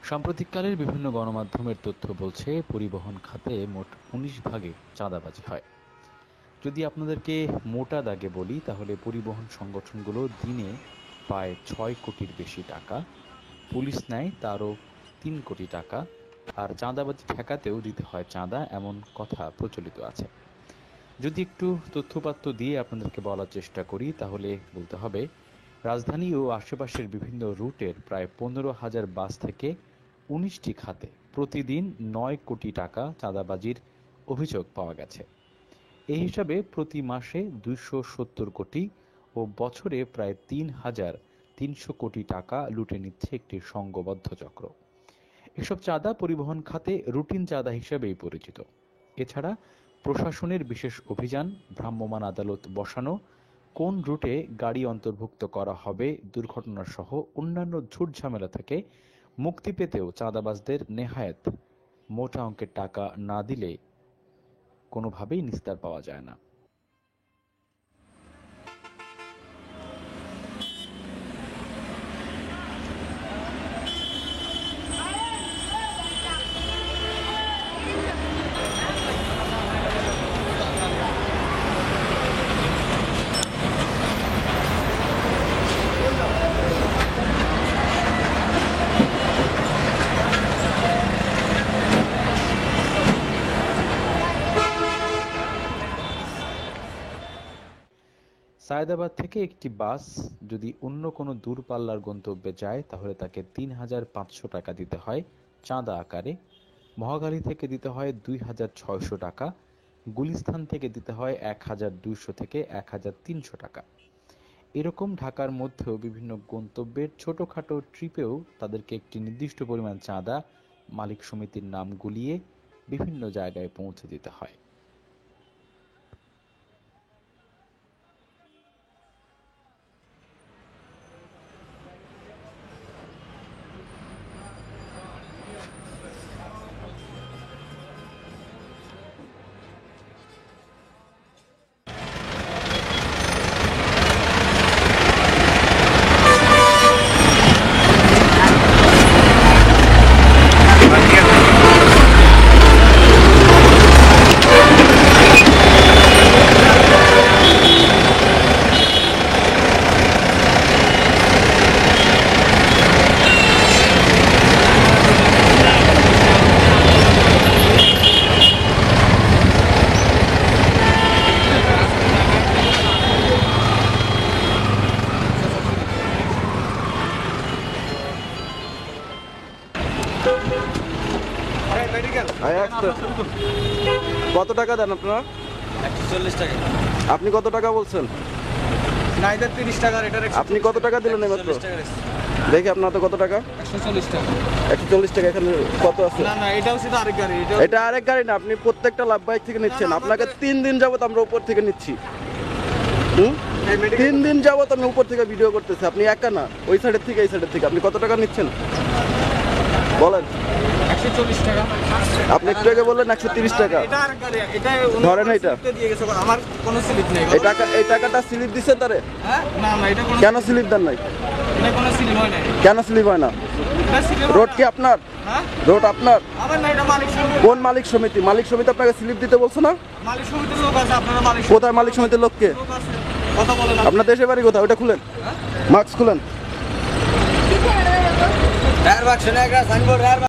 সাম্প্রতিককালের বিভিন্ন গণমাধ্যমের তথ্য বলছে পরিবহন খাতে মোট ১৯ ভাগে চাঁদাবাজি হয়। যদি আপনাদেরকে মোটা দাগে বলি তাহলে পরিবহন সংগঠনগুলো দিনে পায় ৬ কোটির বেশি টাকা, পুলিশ নেয় তারও ৩ কোটি টাকা, আর চাঁদাবাজি ঠেকাতেও দিতে হয় চাঁদা, এমন কথা প্রচলিত আছে। যদি একটু তথ্যপাত্র দিয়ে আপনাদেরকে বলার চেষ্টা করি তাহলে বলতে হবে, রাজধানী ও আশেপাশের বিভিন্ন রুটের প্রায় ১৫,০০০ বাস থেকে ১৯টি খাতে প্রতিদিন ৯ কোটি টাকা চাঁদাবাজির অভিযোগ পাওয়া গেছে। এই হিসাবে প্রতি মাসে ২৭০ কোটি ও বছরে প্রায় ৩,৩০০ কোটি টাকা লুটে নিচ্ছে একটি সংঘবদ্ধ চক্র। এসব চাঁদা পরিবহন খাতে রুটিন চাঁদা হিসেবেই পরিচিত। এছাড়া প্রশাসনের বিশেষ অভিযান, ভ্রাম্যমাণ আদালত বসানো, কোন রুটে গাড়ি অন্তর্ভুক্ত করা হবে, দুর্ঘটনা সহ অন্যান্য ঝুটঝামেলা থেকে মুক্তি পেতেও চাঁদাবাজদের নেহায়েত মোটা অঙ্কের টাকা না দিলে কোনোভাবেই নিস্তার পাওয়া যায় না। সায়েদাবাদ থেকে একটি বাস যদি অন্য কোনো দূরপাল্লার গন্তব্যে যায় তাহলে তাকে ৩,৫০০ টাকা দিতে হয় চাঁদা আকারে, মহাখালী থেকে দিতে হয় ২,৬০০ টাকা, গুলিস্তান থেকে দিতে হয় ১,২০০ থেকে ১,৩০০ টাকা। এরকম ঢাকার মধ্যেও বিভিন্ন গন্তব্যের ছোটখাটো ট্রিপেও তাদেরকে একটি নির্দিষ্ট পরিমাণ চাঁদা মালিক সমিতির নাম গুলিয়ে বিভিন্ন জায়গায় পৌঁছে দিতে হয়। কত টাকা দেন আপনারা? 140 টাকা। আপনি কত টাকা বলছেন? না, এটা 30 টাকা, এটা আপনি কত টাকা দিলেন এইমাত্র? 140 টাকা রেখেছি। দেখি আপনার তো কত টাকা? 140 টাকা। 140 টাকা এখানে কত আছে? না না, এটাও সেটা আরেক গাড়ি। এটা আরেক গাড়ি না, আপনি প্রত্যেকটা লাভ বাইক থেকে নিচ্ছেন। না, আপনাকে আমাদের- 3 দিন যাবত আমরা উপর থেকে নিচ্ছি। 3 দিন যাবত আমি উপর থেকে ভিডিও করতেছি। আপনি একা না, ওই সাইডের থেকে এই সাইডের থেকে। আপনি কত টাকা নিচ্ছেন বলেন? 140 টাকা। আপনি একটু আগে বললেন 130 টাকা। এটা আরেক গাড়ি। এটা ধরেন এটা। দিয়ে গেছে, আমার কোনো স্লিপ নেই। এই টাকাটা স্লিপ দিচ্ছেন তারে? হ্যাঁ? না না, এটা কোনো কেন স্লিপ দেন নাই? এটা কোনো স্লিপ হয় নাই। কেন স্লিপ হয় না? এটা স্লিপ রোড কি আপনার? হ্যাঁ? রোড আপনার? আমার না, এটা মালিক সমিতি। কোন মালিক সমিতি? মালিক সমিতি আপনাকে স্লিপ দিতে বলছে না? মালিক সমিতির লোক আছে, আপনারা মালিক কোথায় মালিক সমিতির লোককে? লোক আছে। কথা বলেন আপনি। আপনার দেশের বাড়ি কোথায়? ওটা খুলেন, মাস্ক খুলেন। টায়ার বাক্স না, একটা সাইনবোর্ড